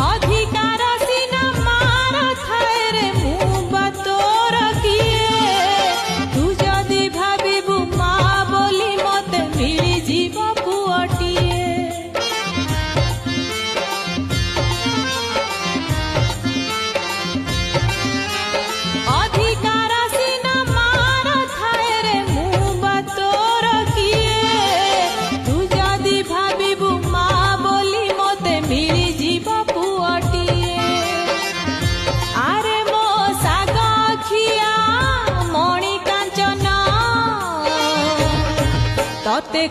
ଅଧିକାର ସିନା ମାର ଥାଏ ରେ ମୁଁ ବା ତୋର କିଏ ତୁ ଯଦି ଭାବିବୁ ମା ବୋଲି ମତେ ମିଳିଯିବ ପୁଅଟିଏ ଅଧିକାର ସିନା ମାର ଥାଏ ରେ ମୁଁ ବା ତୋର କିଏ ତୁ ଯଦି ଭାବିବୁ ମା ବୋଲି ମତେ ମିଳିଯିବ ପୁଅଟିଏ ଆରେ ମୋ ଶାଗ ଖିଆ ମଣି କାଞ୍ଚନ ତତେ